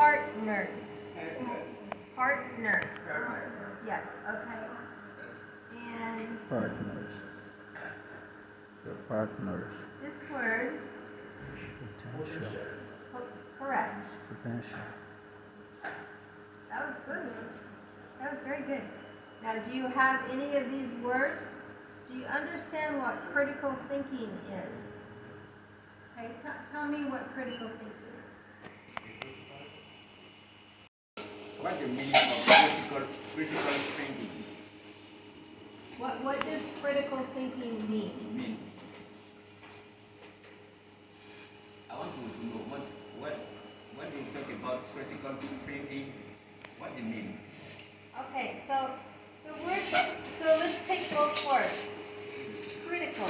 partners. Partners. Yes, okay. And Partners. Your partners. this word, Potential. correct. Potential. That was good. That was very good. Now, do you have any of these words? Do you understand what critical thinking is? Okay, tell me what critical thinking is. What the meaning of critical thinking? What does critical thinking mean? Means I want to know what do you talk about critical thinking? What do you mean? Okay, so the word, so let's take both words. Critical.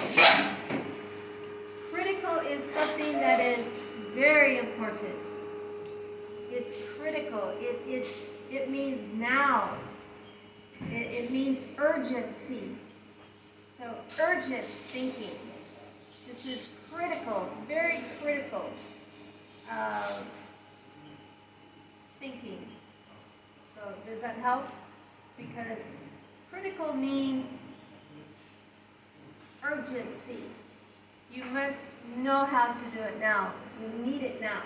Critical is something that is very important. It's critical. It means now. It means urgency. So urgent thinking. This is critical, very critical thinking. So does that help? Because critical means urgency. You must know how to do it now. You need it now.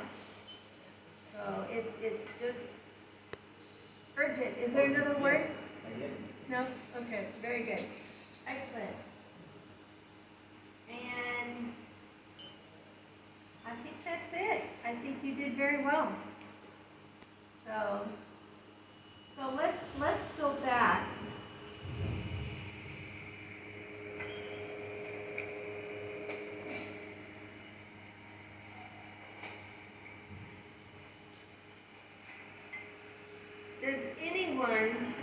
So it's just urgent. Is there another word? No? Okay, very good. Excellent. And I think that's it. I think you did very well. So let's go back. Does anyone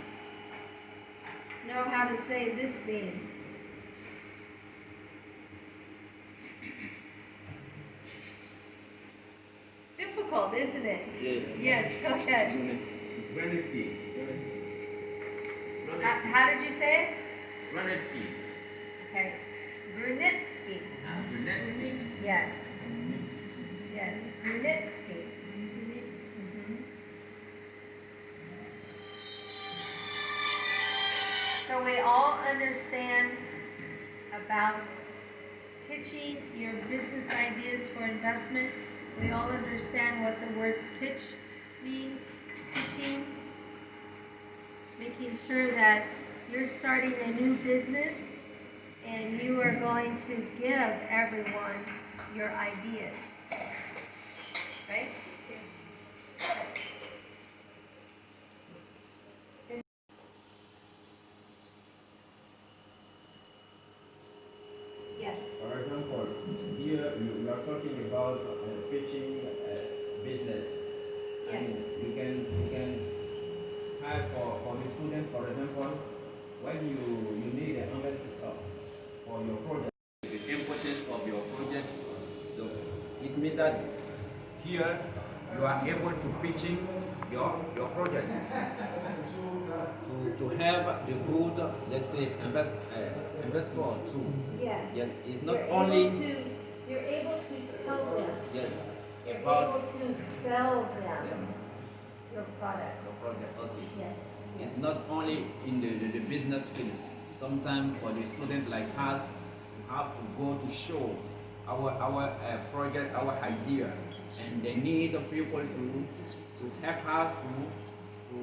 know how to say this name? It's difficult, isn't it? Yes. Yes, okay. Brunetsky. How did you say it? Brunetsky. Okay. Brunetsky. Brunetsky. Yes. Yes. Brunetsky. So we all understand about pitching your business ideas for investment. We all understand what the word pitch means. Pitching. Making sure that you're starting a new business and you are going to give everyone your ideas. Right? Yes. For example, here you are talking about pitching business. Yes. And you can have for the student, for example, when you need an investor for your project. The importance of your project. So it means that here you are able to pitching your project to have the good, let's say, investor too. Yes. Yes, it's not You're only you're able to tell them. yes You're about able to sell them your product. your project. Okay. Yes. It's yes. not only in the business field. Sometimes for the student like us, we have to go to show our project, our idea, and they need the people to help us to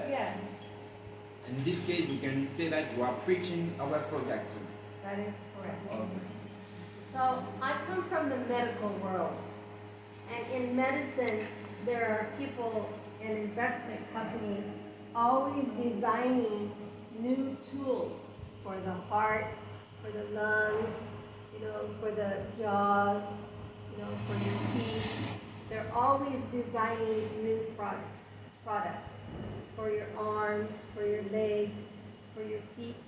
Yes, in this case, we can say that you are preaching our project too. that is correct. Okay. So I come from the medical world, and in medicine, there are people and investment companies always designing new tools for the heart, for the lungs, for the jaws, for your teeth. They're always designing new products for your arms, for your legs, for your feet.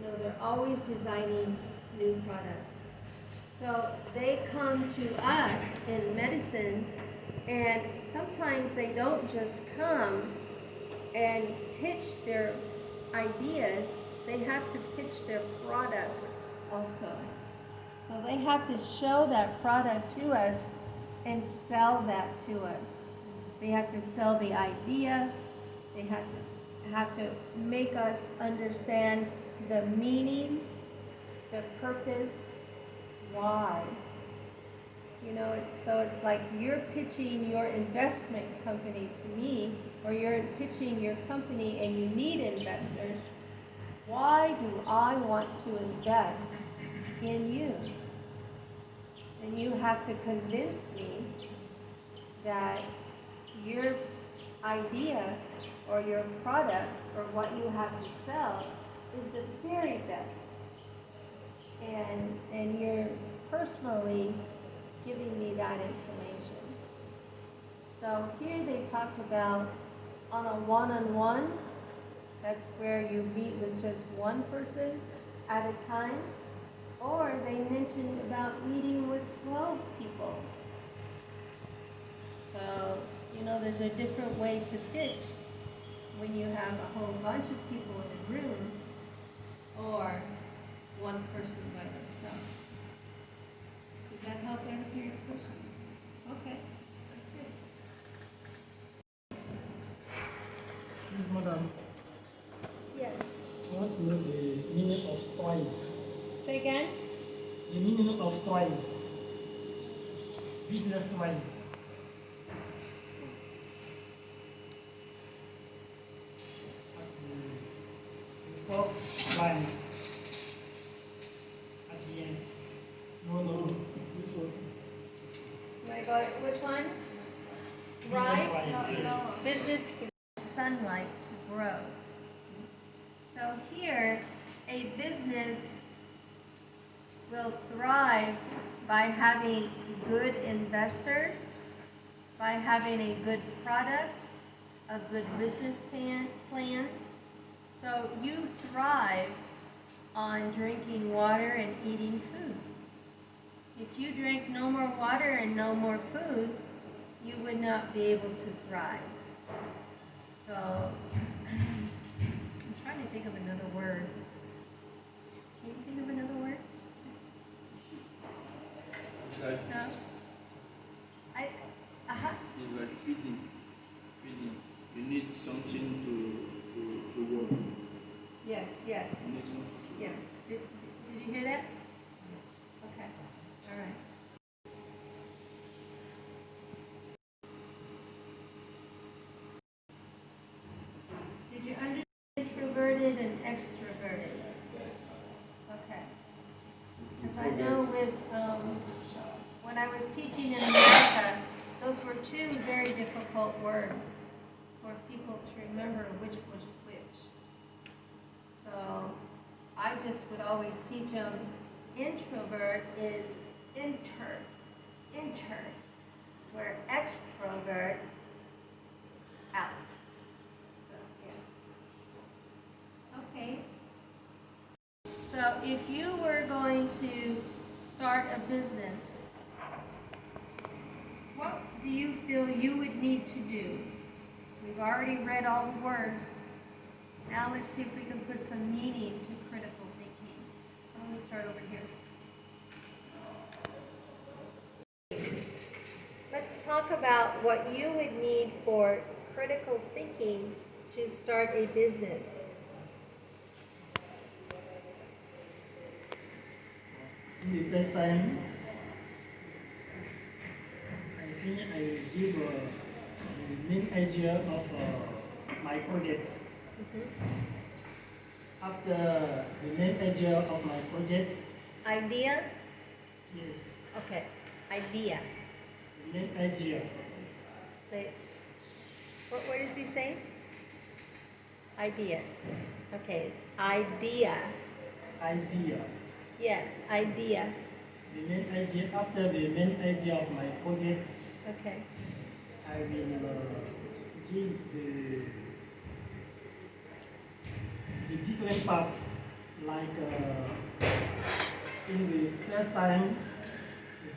They're always designing new products. So they come to us in medicine, and sometimes they don't just come and pitch their ideas, they have to pitch their product also. So they have to show that product to us and sell that to us. They have to sell the idea. They have to make us understand the meaning, the purpose, why. You know, it's like you're pitching your investment company to me, or you're pitching your company and you need investors. Why do I want to invest in you? And you have to convince me that your idea or your product or what you have to sell is the very best. And you're personally giving me that information. So here they talked about on a one-on-one, that's where you meet with just one person at a time, or they mentioned about meeting with 12 people. So, you know, there's a different way to pitch when you have a whole bunch of people in a room or one person by themselves. Does that help answer your questions? Okay. Yes, madam. Yes. I want to know the meaning of thrive. Say again? The meaning of thrive. Business thrive. The fourth lines. At the end. No. This one. You want to go, which one? Business Right? thrive, yes. Business sunlight to grow. So here, a business will thrive by having good investors, by having a good product, a good business plan. So you thrive on drinking water and eating food. If you drank no more water and no more food, you would not be able to thrive. So, I'm trying to think of another word. Can you think of another word? It's like, No? Uh-huh. it's like feeding. You need something to work. Yes. You need something to work. Yes. Did you hear that? Yes. Okay. All right. Did you understand introverted and extroverted? Yes. Okay. Because I know with, when I was teaching in America, those were two very difficult words for people to remember which was which. So I just would always teach them introvert is inter, where extrovert, out. So, yeah. Okay. So if you were going to start a business, what do you feel you would need to do? We've already read all the words. Now let's see if we can put some meaning to critical thinking. I'm going to start over here. Let's talk about what you would need for critical thinking to start a business. In the first time, I think I give the main idea of my projects. After the main idea of my projects, Idea? yes, Okay. Idea. the main idea. Wait. What does he say? Idea. Okay, it's idea. Idea. Yes, idea. The main idea, after the main idea of my projects, Okay. I will give the different parts, like in the first time,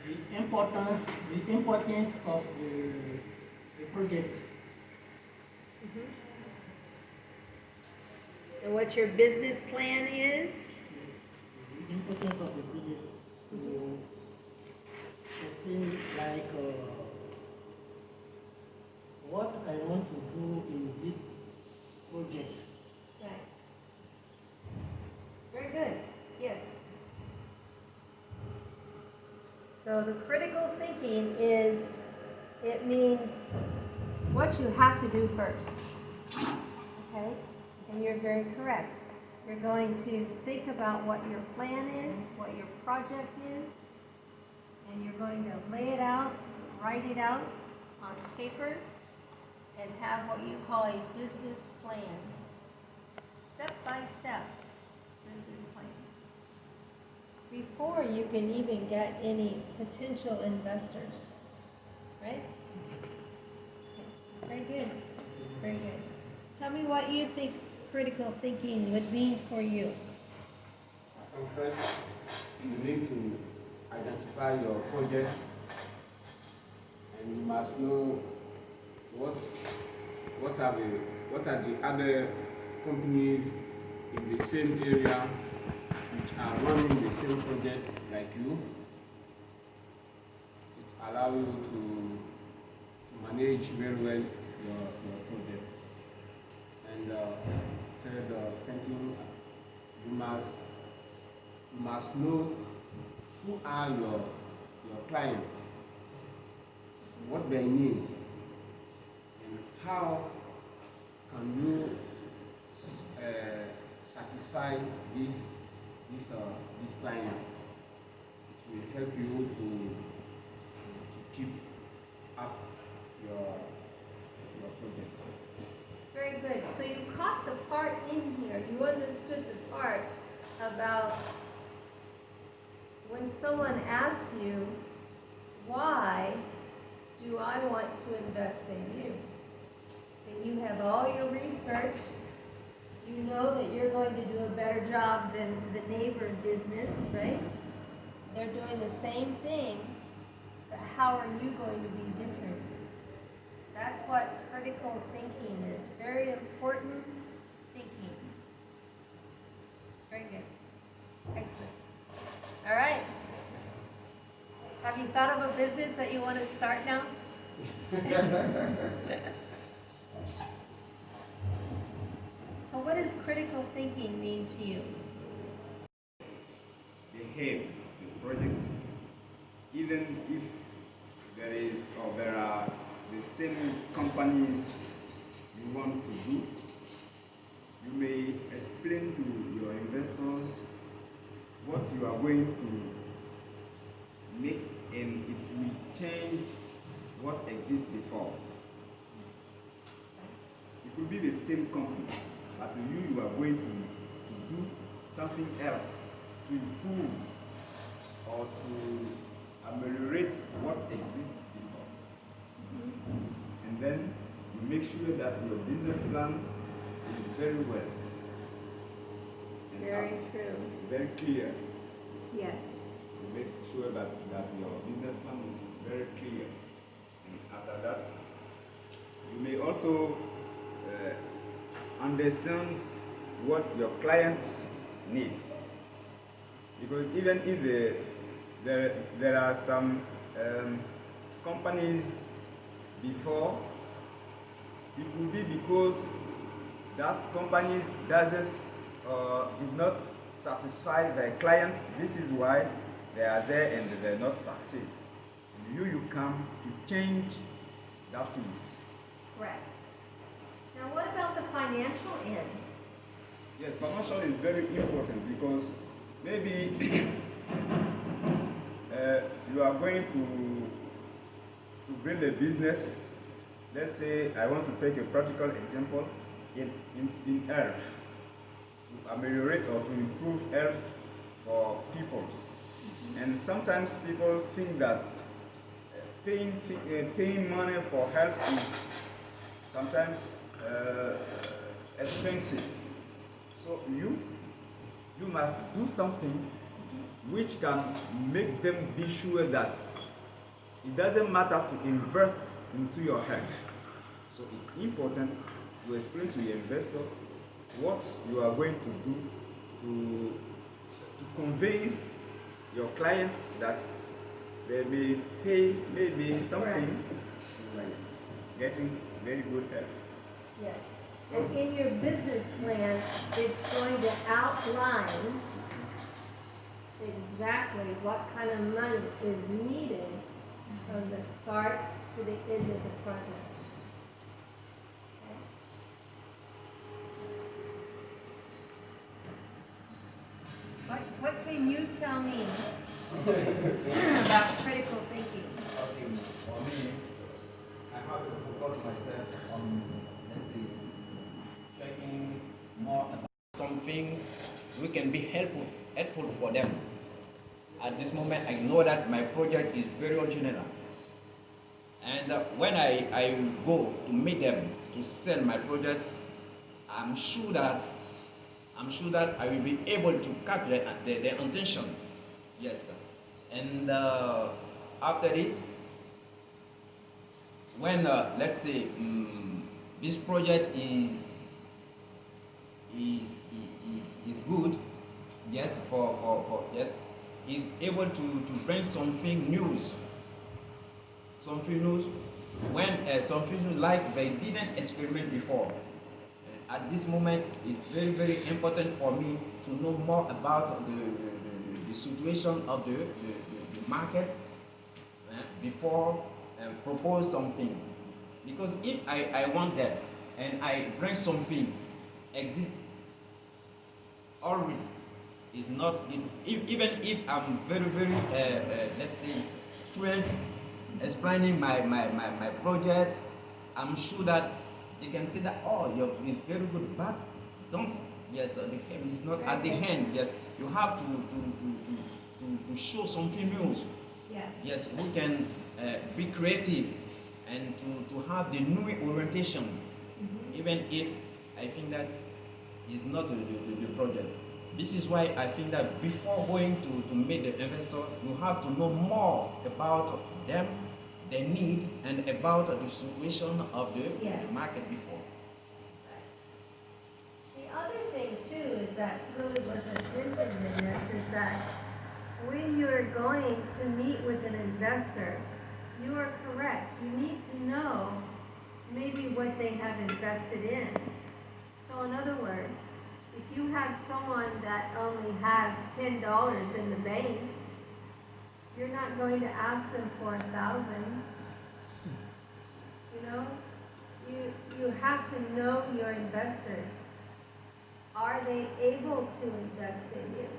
the importance of the projects. And what your business plan is? Yes, the importance of the project to explain, like what I want to do in these projects. Right. Very good, yes. So the critical thinking is, it means what you have to do first. Okay? And you're very correct. You're going to think about what your plan is, what your project is, and you're going to lay it out, write it out on paper, and have what you call a business plan. Step by step business plan. Before you can even get any potential investors, right? Okay. Very good, very good. Tell me what you think critical thinking would mean for you. First, you need to identify your project, and you must know what are the other companies in the same area which are running the same project like you. It allows you to manage very well your project. And third, thinking, you must know who are your clients, what they need, and how can you satisfy this client. It will help you to keep up your project. Very good. So you caught the part in here. You understood the part about when someone asks you, why do I want to invest in you? And you have all your research. You know that you're going to do a better job than the neighbor business, right? They're doing the same thing, but how are you going to be different? That's what critical thinking is. Very important thinking. Very good. Excellent. All right. Have you thought of a business that you want to start now? So what does critical thinking mean to you? The head of the project, even if there are the same companies you want to do, you may explain to your investors what you are going to make, and it will change what exists before. It could be the same company, but you are going to do something else to improve or to ameliorate what exists before. And then you make sure that your business plan is very well. And Very true. very clear. Yes. You make sure that your business plan is very clear. And after that, you may also understand what your clients needs. Because even if there are some companies before, it will be because that companies did not satisfy their clients. This is why they are there and they not succeed. You come to change that phase. Correct. Now what about the financial end? Yes, financial is very important because maybe you are going to build a business. Let's say I want to take a practical example in health, to ameliorate or to improve health for people. And sometimes people think that paying money for health is sometimes expensive. So you must do something which can make them be sure that it doesn't matter to invest into your health. So it's important to explain to your investor what you are going to do to convince your clients that they may pay maybe something like getting very good help. Yes. And in your business plan, it's going to outline exactly what kind of money is needed from the start to the end of the project. Okay? What can you tell me about critical thinking? Okay, for me, I have to focus myself on, let's say, checking more about something we can be helpful for them. At this moment, I know that my project is very original. And when I go to meet them to sell my project, I'm sure that I will be able to catch their intention. Yes, sir. And after this, when let's say this project is good, yes, for yes, is able to bring something new, when something like they didn't experiment before. At this moment, it's very, very important for me to know more about the situation of the market before propose something. Because if I want that and I bring something exist already, is not even if I'm very, very let's say fluent explaining my project, I'm sure that they can say that, oh, it's very good, but don't, yes, the hand is not at the hand. Yes, you have to show something new. Yes. Yes, we can be creative and to have the new orientations, even if I think that is not the project. This is why I think that before going to meet the investor, you have to know more about them, their need, and about the situation of the Yes. market before. The other thing too is that really wasn't mentioned in this is that when you're going to meet with an investor, you are correct. You need to know maybe what they have invested in. So in other words, if you have someone that only has $10 in the bank, you're not going to ask them for 1,000. You know, you have to know your investors. Are they able to invest in you?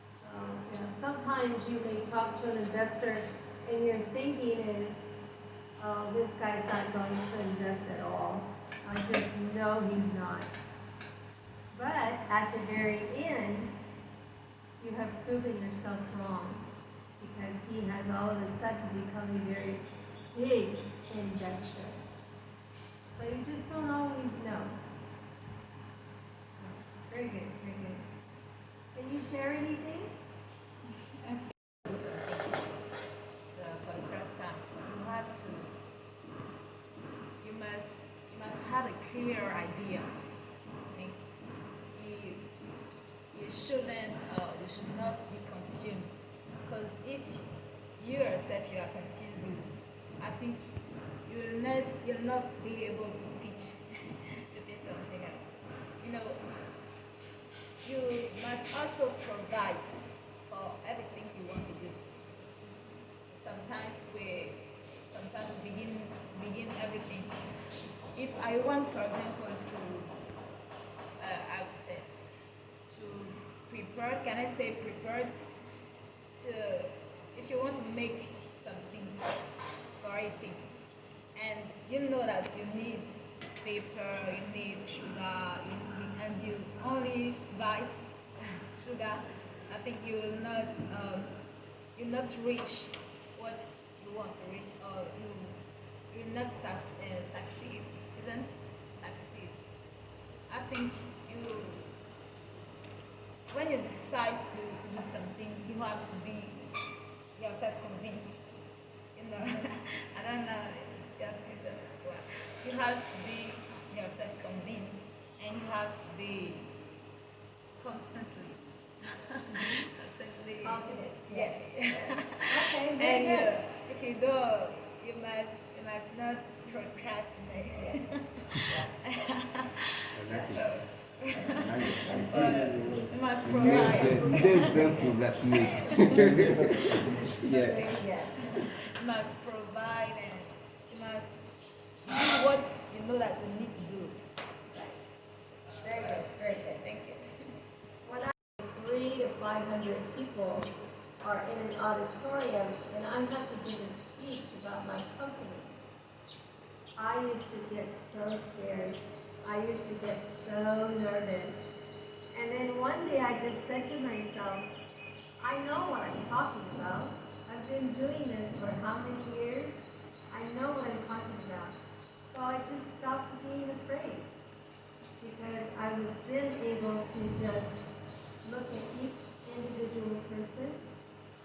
So, you know, sometimes you may talk to an investor and your thinking is, oh, this guy's not going to invest at all. I just know he's not. But at the very end, you have proven yourself wrong because he has all of a sudden become a very big investor. So you just don't always know. So, very good, very good. Can you share anything? Do something for the first time. You have to. You must have a clear idea. I think you shouldn't. You should not be confused. Because if you yourself you are confused, I think you'll not be able to pitch something else. You know, you must also provide for everything you want to do. Sometimes we begin everything. If I want, for example, how to say, to prepare, can I say prepared? If you want to make something for eating, and you know that you need paper, you need sugar, and you only buy sugar, I think you will not reach what you want to reach, or you will not succeed. Isn't succeed. I think when you decide to do something, you have to be yourself convinced. You know, I don't know. You have to be yourself convinced, and you have to be constantly. Confident. Yes. Okay, And very good. if you do, you must must not procrastinate. You must provide. You must provide and you must do what you know that you need to do. Very good, very good. Thank you. When I 300 to 500 people are in an auditorium and I have to give a speech about my company, I used to get so scared. I used to get so nervous. And then one day I just said to myself, I know what I'm talking about. I've been doing this for how many years? I know what I'm talking about. So I just stopped being afraid, because I was then able to just look at each individual person,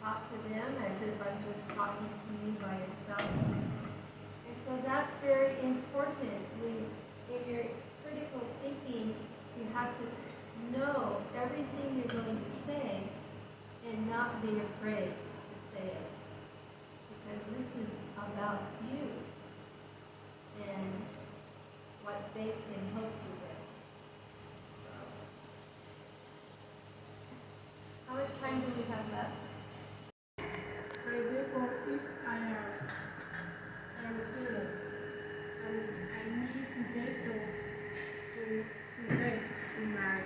talk to them as if I'm just talking to you by yourself. And so that's very important. When in your critical thinking, you have to know everything you're going to say and not be afraid to say it. Because this is about you and what they can help you with. So, how much time do we have left? For example, if I am a student and I need investors to invest in my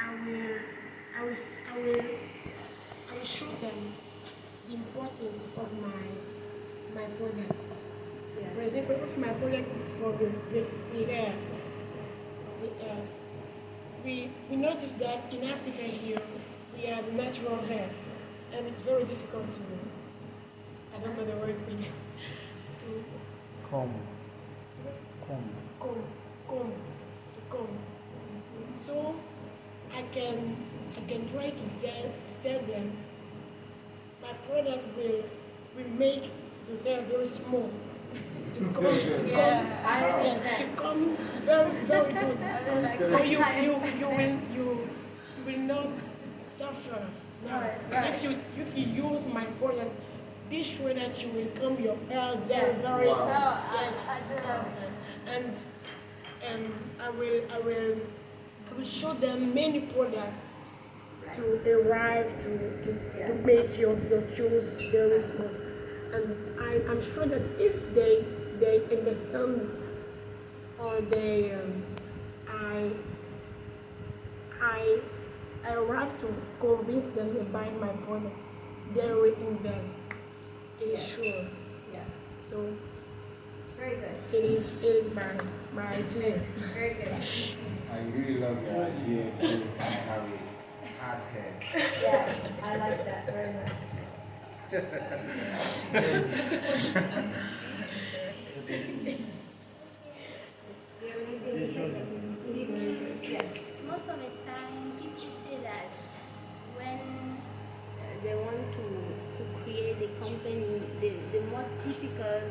company, I will show them the importance of my product. For example, if my product is for the air, we notice that in Africa here, we have natural hair, and it's very difficult to, I don't know the word, to Comb. comb. So I can try to tell them my product will make the hair very smooth. To come very, very good. So you will not suffer. Now, if you use my product, be sure that you will comb your hair very, very yes. I do love it. And I will show them many products to arrive to make your shoes very smooth. And I'm sure that if they understand or they I arrive to convince them to buy my product, they will invest. It is sure. Yes. So Very good. it is my idea. Very good. I really love the idea of having hard hair. Yeah, I like that very much. Do you have anything to say? Yes. Most of the time, people say that when they want to create a company, the most difficult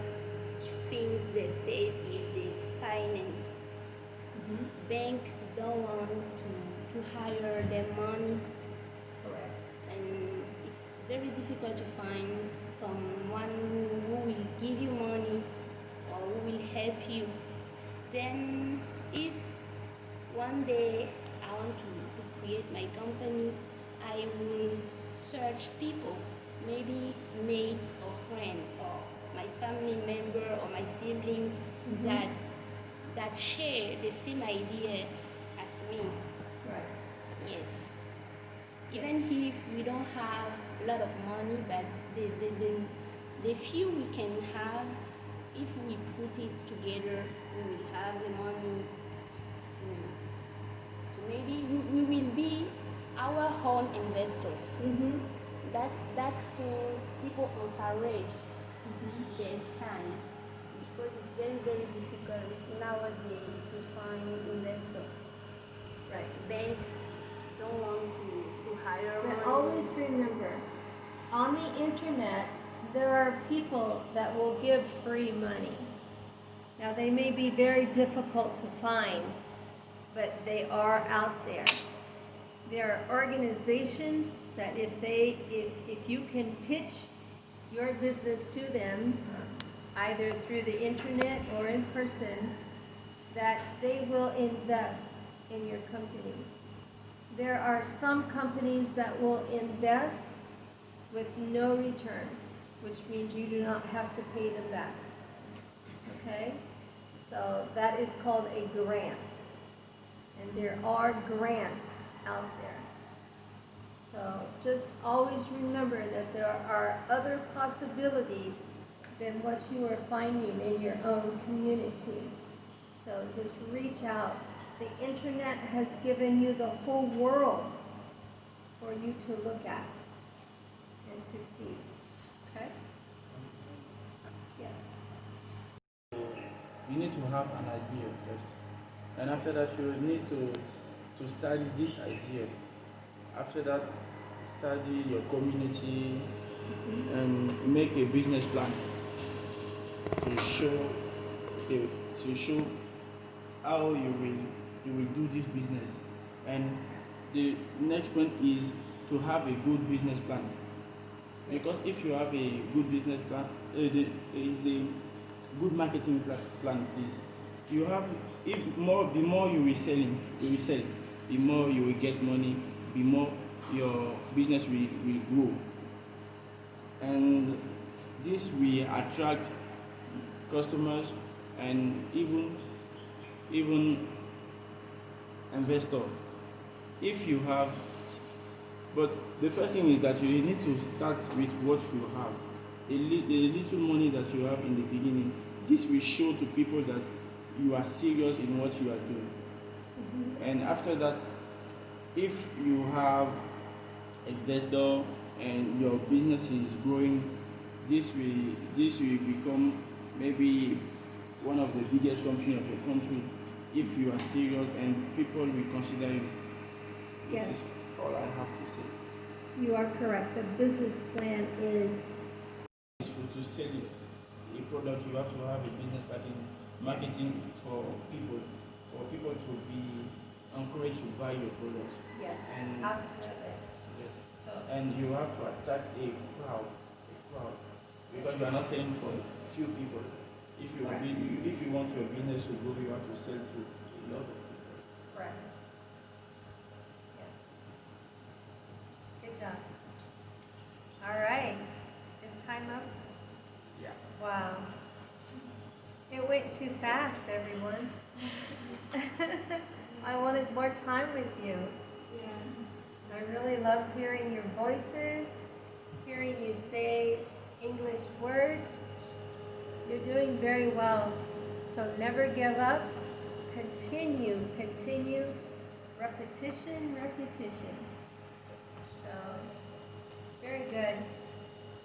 things they face is the finance. Bank don't want to hire their money, Correct. and it's very difficult to find someone who will give you money or who will help you. Then if one day I want to create my company, I would search people, maybe mates or friends or my family member or my siblings that share the same idea as me. Right. Yes. Even if we don't have a lot of money, but the few we can have, if we put it together, we will have the money to maybe we will be our own investors. That shows people encourage their time, because it's very, very difficult nowadays to find investor. Right. Bank don't want to hire But money. always remember, on the internet, there are people that will give free money. Now, they may be very difficult to find, but they are out there. There are organizations that if you can pitch your business to them, either through the internet or in person, that they will invest in your company. There are some companies that will invest with no return, which means you do not have to pay them back. Okay? So that is called a grant. And there are grants out there. So just always remember that there are other possibilities than what you are finding in your own community. So just reach out. The internet has given you the whole world for you to look at and to see. Okay? Yes. You need to have an idea first. And after that, you need to study this idea. After that, study your community and make a business plan to show how you will do this business. And the next point is to have a good business plan. Because if you have a good business plan, there is a good marketing plan is you have the more you will sell, the more you will get money, the more your business will grow. And this will attract customers and even investors. If you have, but the first thing is that you need to start with what you have. The little money that you have in the beginning, this will show to people that you are serious in what you are doing. And after that, if you have investor and your business is growing, this will become maybe one of the biggest companies of your country if you are serious and people will consider you. Yes. This is all I have to say. You are correct. The business plan is To sell a product, you have to have a business marketing for people to be encouraged to buy your products. yes, And absolutely. yes. So And you have to attract a crowd, because you are not selling for few people. If you want your business to grow, you have to sell to a lot of people. correct. Yes. Good job. All right. Is time up? Yeah. Wow. It went too fast, everyone. I wanted more time with you. Yeah. I really love hearing your voices, hearing you say English words. You're doing very well. So never give up. Continue. Repetition. So, very good.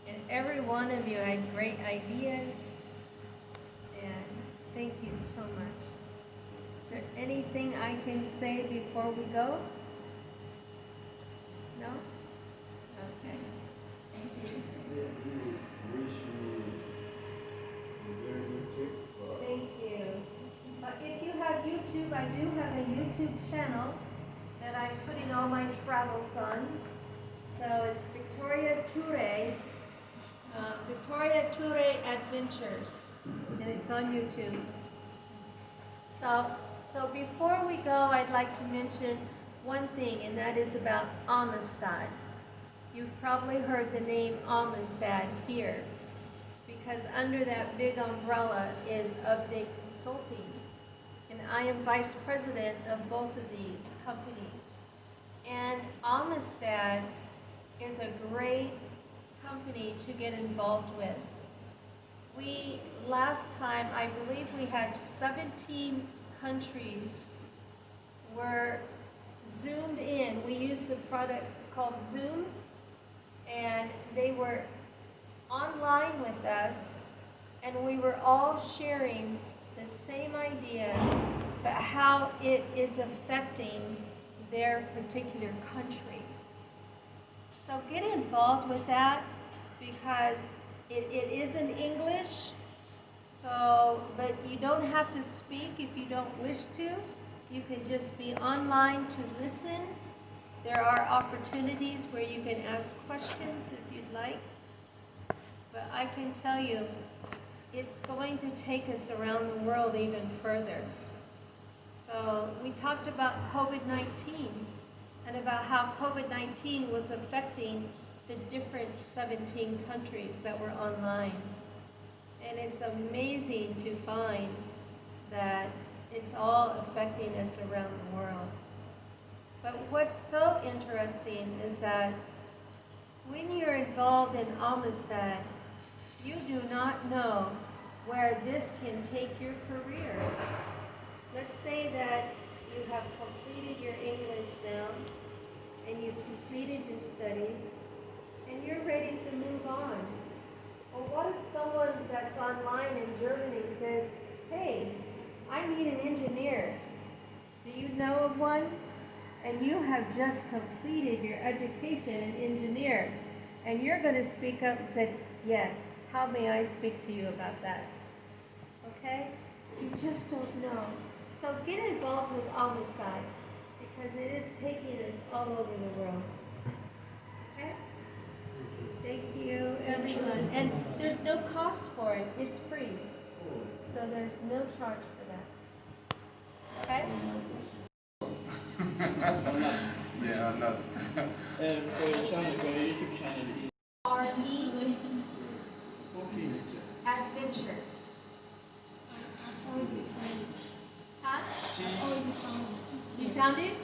And every one of you had great ideas. And thank you so much. Is there anything I can say before we go? No? Okay. Thank you. Wish you a very good trip for. Thank you. If you have YouTube, I do have a YouTube channel that I'm putting all my travels on. So it's Victoria Toure. Victoria Toure Adventures, and it's on YouTube. So before we go, I'd like to mention one thing, and that is about Amistad. You've probably heard the name Amistad here, because under that big umbrella is Update Consulting, and I am vice president of both of these companies. And Amistad is a great company to get involved with. Last time, I believe we had 17 countries were zoomed in. We used the product called Zoom, and they were online with us, and we were all sharing the same idea, but how it is affecting their particular country. So get involved with that, because it is in English, but you don't have to speak if you don't wish to. You can just be online to listen, There are opportunities where you can ask questions if you'd like, but I can tell you, it's going to take us around the world even further. So we talked about COVID-19 and about how COVID-19 was affecting the different 17 countries that were online. And it's amazing to find that it's all affecting us around the world. But what's so interesting is that when you're involved in Amistad, you do not know where this can take your career. Let's say that you have completed your English now, and you've completed your studies, and you're ready to move on. Well, what if someone that's online in Germany says, hey, I need an engineer. Do you know of one? And you have just completed your education in engineer, and you're going to speak up and say, yes, how may I speak to you about that? Okay? You just don't know. So get involved with Amistad, because it is taking us all over the world. Okay? Thank you, everyone. And there's no cost for it. It's free. So there's no charge for that. Okay? Yeah, I'm not. For your channel, for your YouTube channel, RE okay. Adventures. I've already found it. Huh? I've already found it. You found it?